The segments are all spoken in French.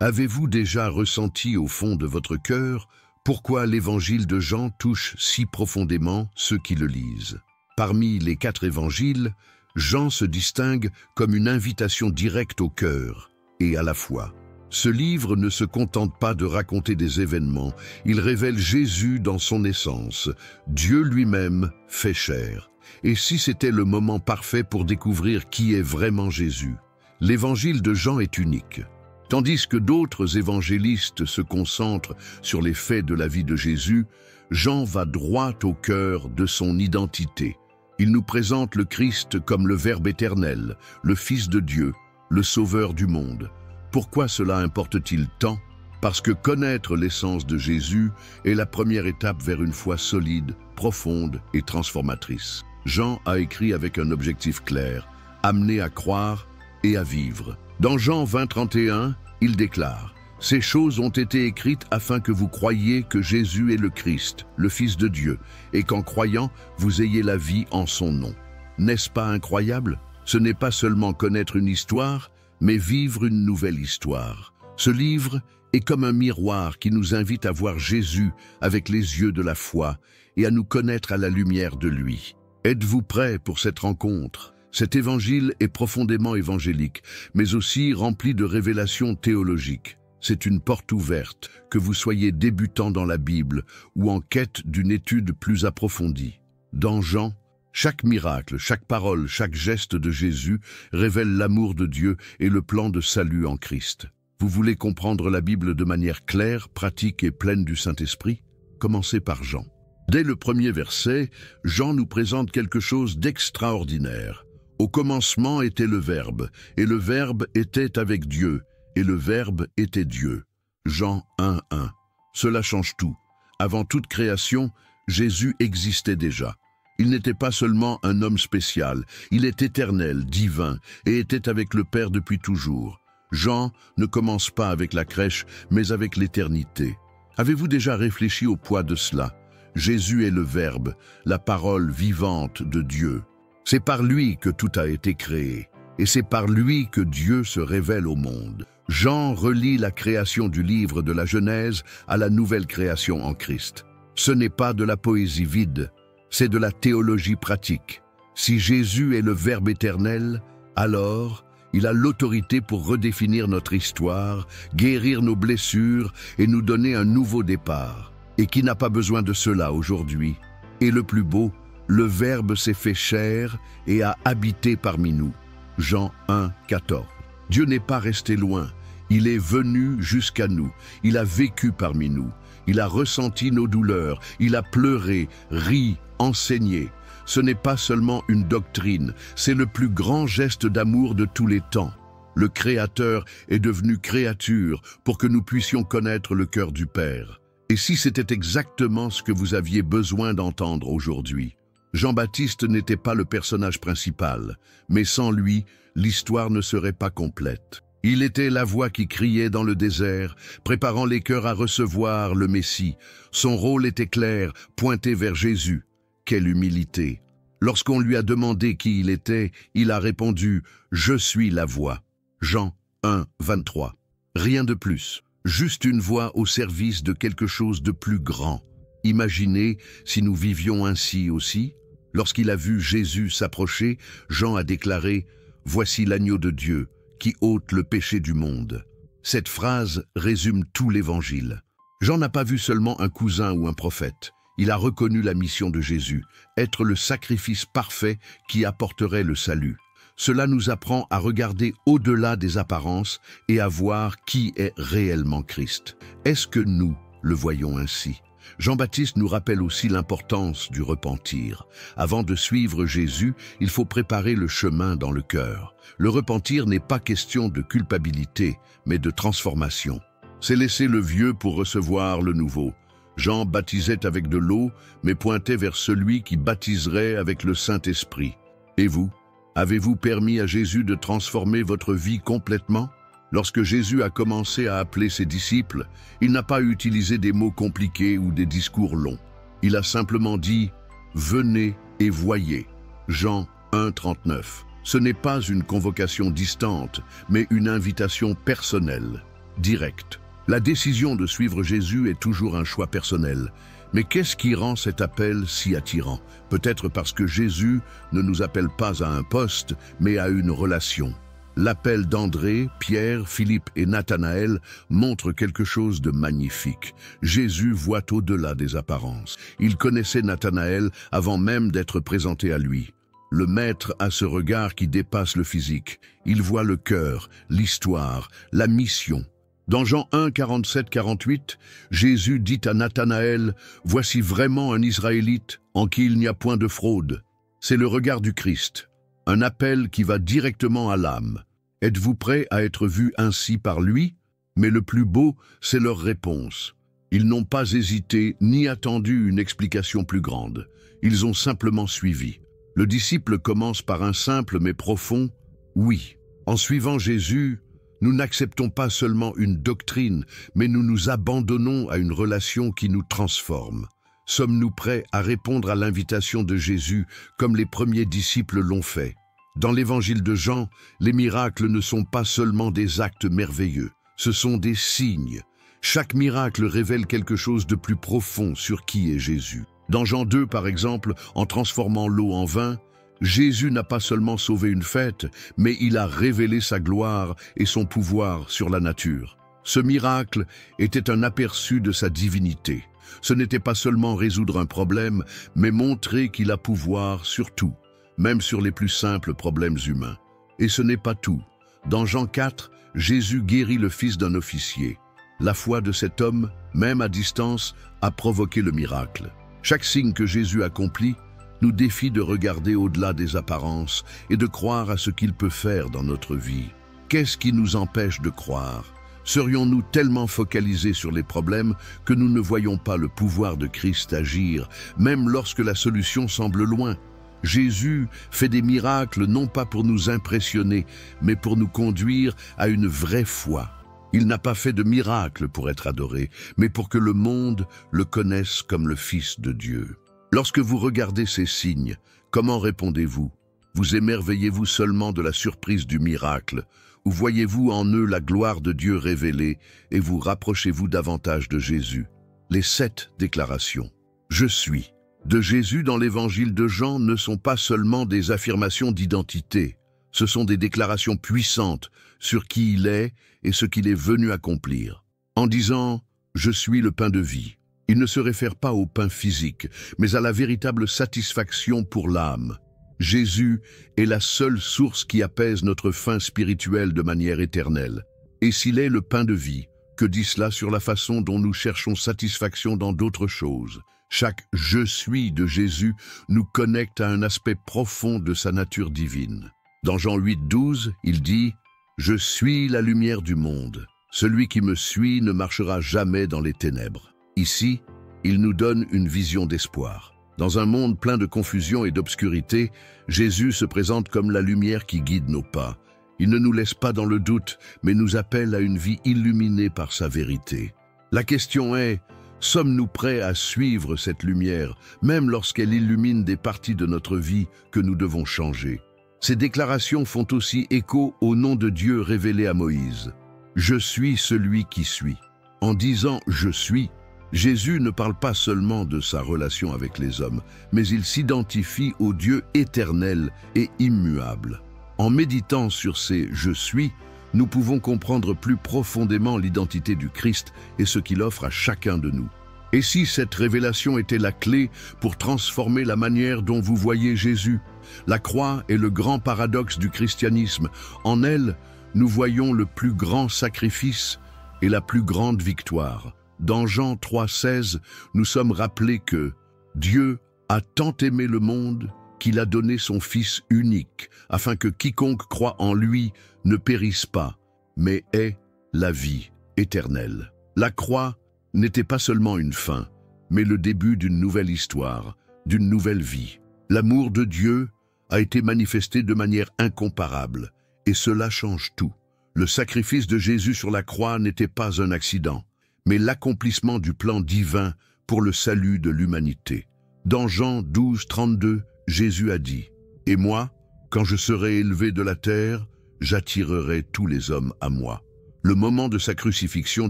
Avez-vous déjà ressenti au fond de votre cœur pourquoi l'évangile de Jean touche si profondément ceux qui le lisent? Parmi les 4 évangiles, Jean se distingue comme une invitation directe au cœur et à la foi. Ce livre ne se contente pas de raconter des événements, il révèle Jésus dans son essence, Dieu lui-même fait chair. Et si c'était le moment parfait pour découvrir qui est vraiment Jésus? L'évangile de Jean est unique. Tandis que d'autres évangélistes se concentrent sur les faits de la vie de Jésus, Jean va droit au cœur de son identité. Il nous présente le Christ comme le Verbe éternel, le Fils de Dieu, le Sauveur du monde. Pourquoi cela importe-t-il tant? Parce que connaître l'essence de Jésus est la première étape vers une foi solide, profonde et transformatrice. Jean a écrit avec un objectif clair, amener à croire et à vivre. Dans Jean 20:31, il déclare « Ces choses ont été écrites afin que vous croyiez que Jésus est le Christ, le Fils de Dieu, et qu'en croyant, vous ayez la vie en son nom. » N'est-ce pas incroyable? Ce n'est pas seulement connaître une histoire, mais vivre une nouvelle histoire. Ce livre est comme un miroir qui nous invite à voir Jésus avec les yeux de la foi et à nous connaître à la lumière de lui. Êtes-vous prêts pour cette rencontre? Cet évangile est profondément évangélique, mais aussi rempli de révélations théologiques. C'est une porte ouverte, que vous soyez débutant dans la Bible ou en quête d'une étude plus approfondie. Dans Jean, chaque miracle, chaque parole, chaque geste de Jésus révèle l'amour de Dieu et le plan de salut en Christ. Vous voulez comprendre la Bible de manière claire, pratique et pleine du Saint-Esprit? Commencez par Jean. Dès le premier verset, Jean nous présente quelque chose d'extraordinaire. Au commencement était le Verbe, et le Verbe était avec Dieu, et le Verbe était Dieu. Jean 1:1. Cela change tout. Avant toute création, Jésus existait déjà. Il n'était pas seulement un homme spécial, il est éternel, divin, et était avec le Père depuis toujours. Jean ne commence pas avec la crèche, mais avec l'éternité. Avez-vous déjà réfléchi au poids de cela? Jésus est le Verbe, la parole vivante de Dieu. C'est par lui que tout a été créé, et c'est par lui que Dieu se révèle au monde. Jean relie la création du livre de la Genèse à la nouvelle création en Christ. Ce n'est pas de la poésie vide, c'est de la théologie pratique. Si Jésus est le Verbe éternel, alors il a l'autorité pour redéfinir notre histoire, guérir nos blessures et nous donner un nouveau départ. Et qui n'a pas besoin de cela aujourd'hui? Et le plus beau, le Verbe s'est fait chair et a habité parmi nous. Jean 1:14. Dieu n'est pas resté loin, il est venu jusqu'à nous, il a vécu parmi nous, il a ressenti nos douleurs, il a pleuré, ri, enseigné. Ce n'est pas seulement une doctrine, c'est le plus grand geste d'amour de tous les temps. Le Créateur est devenu créature pour que nous puissions connaître le cœur du Père. Et si c'était exactement ce que vous aviez besoin d'entendre aujourd'hui? Jean-Baptiste n'était pas le personnage principal, mais sans lui, l'histoire ne serait pas complète. Il était la voix qui criait dans le désert, préparant les cœurs à recevoir le Messie. Son rôle était clair, pointé vers Jésus. Quelle humilité! Lorsqu'on lui a demandé qui il était, il a répondu « Je suis la voix ». Jean 1:23. Rien de plus, juste une voix au service de quelque chose de plus grand. Imaginez si nous vivions ainsi aussi. Lorsqu'il a vu Jésus s'approcher, Jean a déclaré « Voici l'agneau de Dieu qui ôte le péché du monde ». Cette phrase résume tout l'Évangile. Jean n'a pas vu seulement un cousin ou un prophète. Il a reconnu la mission de Jésus, être le sacrifice parfait qui apporterait le salut. Cela nous apprend à regarder au-delà des apparences et à voir qui est réellement Christ. Est-ce que nous le voyons ainsi? Jean-Baptiste nous rappelle aussi l'importance du repentir. Avant de suivre Jésus, il faut préparer le chemin dans le cœur. Le repentir n'est pas question de culpabilité, mais de transformation. C'est laisser le vieux pour recevoir le nouveau. Jean baptisait avec de l'eau, mais pointait vers celui qui baptiserait avec le Saint-Esprit. Et vous, avez-vous permis à Jésus de transformer votre vie complètement? Lorsque Jésus a commencé à appeler ses disciples, il n'a pas utilisé des mots compliqués ou des discours longs. Il a simplement dit « Venez et voyez ». Jean 1:39. Ce n'est pas une convocation distante, mais une invitation personnelle. direct. La décision de suivre Jésus est toujours un choix personnel. Mais qu'est-ce qui rend cet appel si attirant? Peut-être parce que Jésus ne nous appelle pas à un poste, mais à une relation. L'appel d'André, Pierre, Philippe et Nathanaël montre quelque chose de magnifique. Jésus voit au-delà des apparences. Il connaissait Nathanaël avant même d'être présenté à lui. Le Maître a ce regard qui dépasse le physique. Il voit le cœur, l'histoire, la mission. Dans Jean 1, 47-48, Jésus dit à Nathanaël « Voici vraiment un Israélite en qui il n'y a point de fraude ». C'est le regard du Christ, un appel qui va directement à l'âme. Êtes-vous prêt à être vu ainsi par lui? Mais le plus beau, c'est leur réponse. Ils n'ont pas hésité ni attendu une explication plus grande. Ils ont simplement suivi. Le disciple commence par un simple mais profond « oui ». En suivant Jésus, nous n'acceptons pas seulement une doctrine, mais nous nous abandonnons à une relation qui nous transforme. Sommes-nous prêts à répondre à l'invitation de Jésus comme les premiers disciples l'ont fait? Dans l'évangile de Jean, les miracles ne sont pas seulement des actes merveilleux, ce sont des signes. Chaque miracle révèle quelque chose de plus profond sur qui est Jésus. Dans Jean 2, par exemple, en transformant l'eau en vin, Jésus n'a pas seulement sauvé une fête, mais il a révélé sa gloire et son pouvoir sur la nature. Ce miracle était un aperçu de sa divinité. Ce n'était pas seulement résoudre un problème, mais montrer qu'il a pouvoir sur tout, même sur les plus simples problèmes humains. Et ce n'est pas tout. Dans Jean 4, Jésus guérit le fils d'un officier. La foi de cet homme, même à distance, a provoqué le miracle. Chaque signe que Jésus accomplit nous défie de regarder au-delà des apparences et de croire à ce qu'il peut faire dans notre vie. Qu'est-ce qui nous empêche de croire? Serions-nous tellement focalisés sur les problèmes que nous ne voyons pas le pouvoir de Christ agir, même lorsque la solution semble loin? Jésus fait des miracles non pas pour nous impressionner, mais pour nous conduire à une vraie foi. Il n'a pas fait de miracles pour être adoré, mais pour que le monde le connaisse comme le Fils de Dieu. Lorsque vous regardez ces signes, comment répondez-vous? Vous émerveillez-vous seulement de la surprise du miracle, ou voyez-vous en eux la gloire de Dieu révélée et vous rapprochez-vous davantage de Jésus? Les 7 déclarations « Je suis » de Jésus dans l'évangile de Jean ne sont pas seulement des affirmations d'identité, ce sont des déclarations puissantes sur qui il est et ce qu'il est venu accomplir. En disant « Je suis le pain de vie », il ne se réfère pas au pain physique, mais à la véritable satisfaction pour l'âme. Jésus est la seule source qui apaise notre faim spirituelle de manière éternelle. Et s'il est le pain de vie, que dit cela sur la façon dont nous cherchons satisfaction dans d'autres choses? Chaque « Je suis » de Jésus nous connecte à un aspect profond de sa nature divine. Dans Jean 8, 12, il dit « Je suis la lumière du monde. Celui qui me suit ne marchera jamais dans les ténèbres. » Ici, il nous donne une vision d'espoir. Dans un monde plein de confusion et d'obscurité, Jésus se présente comme la lumière qui guide nos pas. Il ne nous laisse pas dans le doute, mais nous appelle à une vie illuminée par sa vérité. La question est, sommes-nous prêts à suivre cette lumière, même lorsqu'elle illumine des parties de notre vie que nous devons changer? Ces déclarations font aussi écho au nom de Dieu révélé à Moïse. « Je suis celui qui suis ». En disant « Je suis », Jésus ne parle pas seulement de sa relation avec les hommes, mais il s'identifie au Dieu éternel et immuable. En méditant sur ces « Je suis », nous pouvons comprendre plus profondément l'identité du Christ et ce qu'il offre à chacun de nous. Et si cette révélation était la clé pour transformer la manière dont vous voyez Jésus? La croix est le grand paradoxe du christianisme. En elle, nous voyons le plus grand sacrifice et la plus grande victoire. Dans Jean 3,16, nous sommes rappelés que Dieu a tant aimé le monde qu'il a donné son Fils unique, afin que quiconque croit en lui ne périsse pas, mais ait la vie éternelle. La croix n'était pas seulement une fin, mais le début d'une nouvelle histoire, d'une nouvelle vie. L'amour de Dieu a été manifesté de manière incomparable, et cela change tout. Le sacrifice de Jésus sur la croix n'était pas un accident, mais l'accomplissement du plan divin pour le salut de l'humanité. Dans Jean 12, 32, Jésus a dit « Et moi, quand je serai élevé de la terre, j'attirerai tous les hommes à moi. » Le moment de sa crucifixion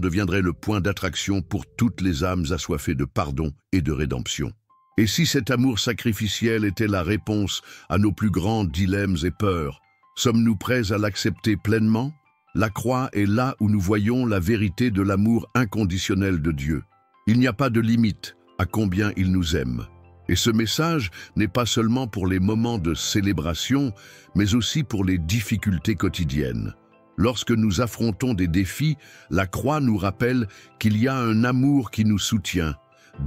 deviendrait le point d'attraction pour toutes les âmes assoiffées de pardon et de rédemption. Et si cet amour sacrificiel était la réponse à nos plus grands dilemmes et peurs, sommes-nous prêts à l'accepter pleinement? La croix est là où nous voyons la vérité de l'amour inconditionnel de Dieu. Il n'y a pas de limite à combien il nous aime. Et ce message n'est pas seulement pour les moments de célébration, mais aussi pour les difficultés quotidiennes. Lorsque nous affrontons des défis, la croix nous rappelle qu'il y a un amour qui nous soutient,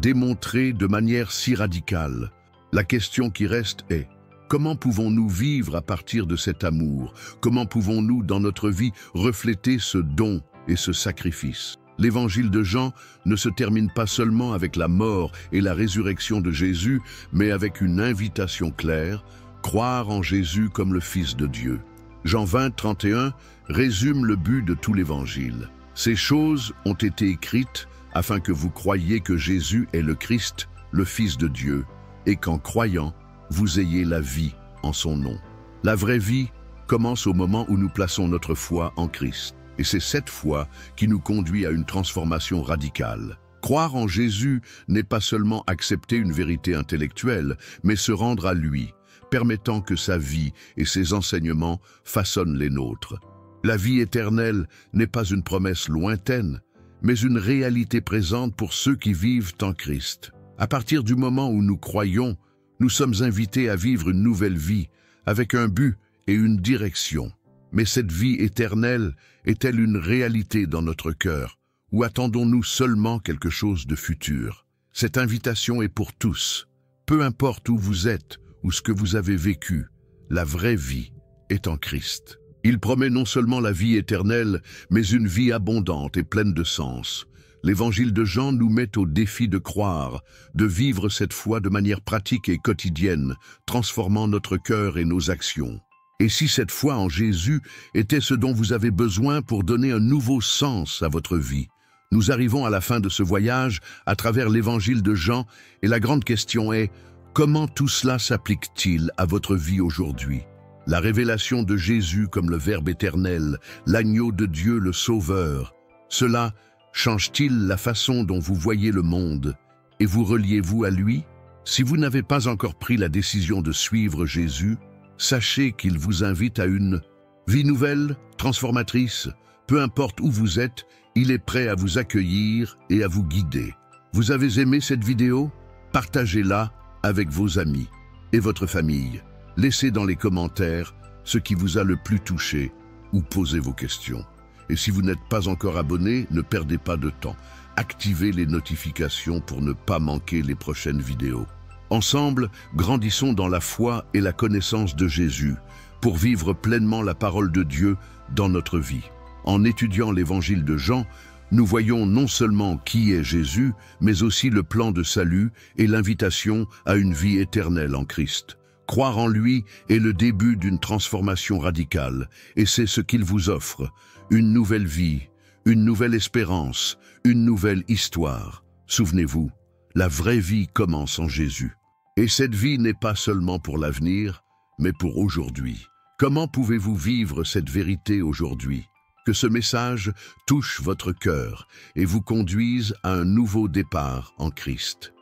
démontré de manière si radicale. La question qui reste est: comment pouvons-nous vivre à partir de cet amour? Comment pouvons-nous, dans notre vie, refléter ce don et ce sacrifice? L'évangile de Jean ne se termine pas seulement avec la mort et la résurrection de Jésus, mais avec une invitation claire: croire en Jésus comme le Fils de Dieu. Jean 20, 31 résume le but de tout l'évangile. Ces choses ont été écrites afin que vous croyiez que Jésus est le Christ, le Fils de Dieu, et qu'en croyant, vous ayez la vie en son nom. La vraie vie commence au moment où nous plaçons notre foi en Christ. Et c'est cette foi qui nous conduit à une transformation radicale. Croire en Jésus n'est pas seulement accepter une vérité intellectuelle, mais se rendre à lui, permettant que sa vie et ses enseignements façonnent les nôtres. La vie éternelle n'est pas une promesse lointaine, mais une réalité présente pour ceux qui vivent en Christ. À partir du moment où nous croyons, nous sommes invités à vivre une nouvelle vie, avec un but et une direction. Mais cette vie éternelle est-elle une réalité dans notre cœur, ou attendons-nous seulement quelque chose de futur? Cette invitation est pour tous. Peu importe où vous êtes ou ce que vous avez vécu, la vraie vie est en Christ. Il promet non seulement la vie éternelle, mais une vie abondante et pleine de sens. L'évangile de Jean nous met au défi de croire, de vivre cette foi de manière pratique et quotidienne, transformant notre cœur et nos actions. Et si cette foi en Jésus était ce dont vous avez besoin pour donner un nouveau sens à votre vie? Nous arrivons à la fin de ce voyage à travers l'évangile de Jean, et la grande question est: comment tout cela s'applique-t-il à votre vie aujourd'hui? La révélation de Jésus comme le Verbe éternel, l'agneau de Dieu, le Sauveur, cela change-t-il la façon dont vous voyez le monde? Et vous reliez-vous à lui? Si vous n'avez pas encore pris la décision de suivre Jésus, sachez qu'il vous invite à une vie nouvelle, transformatrice. Peu importe où vous êtes, il est prêt à vous accueillir et à vous guider. Vous avez aimé cette vidéo? Partagez-la avec vos amis et votre famille. Laissez dans les commentaires ce qui vous a le plus touché ou posez vos questions. Et si vous n'êtes pas encore abonné, ne perdez pas de temps. Activez les notifications pour ne pas manquer les prochaines vidéos. Ensemble, grandissons dans la foi et la connaissance de Jésus pour vivre pleinement la parole de Dieu dans notre vie. En étudiant l'évangile de Jean, nous voyons non seulement qui est Jésus, mais aussi le plan de salut et l'invitation à une vie éternelle en Christ. Croire en lui est le début d'une transformation radicale, et c'est ce qu'il vous offre: une nouvelle vie, une nouvelle espérance, une nouvelle histoire. Souvenez-vous, la vraie vie commence en Jésus. Et cette vie n'est pas seulement pour l'avenir, mais pour aujourd'hui. Comment pouvez-vous vivre cette vérité aujourd'hui? Que ce message touche votre cœur et vous conduise à un nouveau départ en Christ.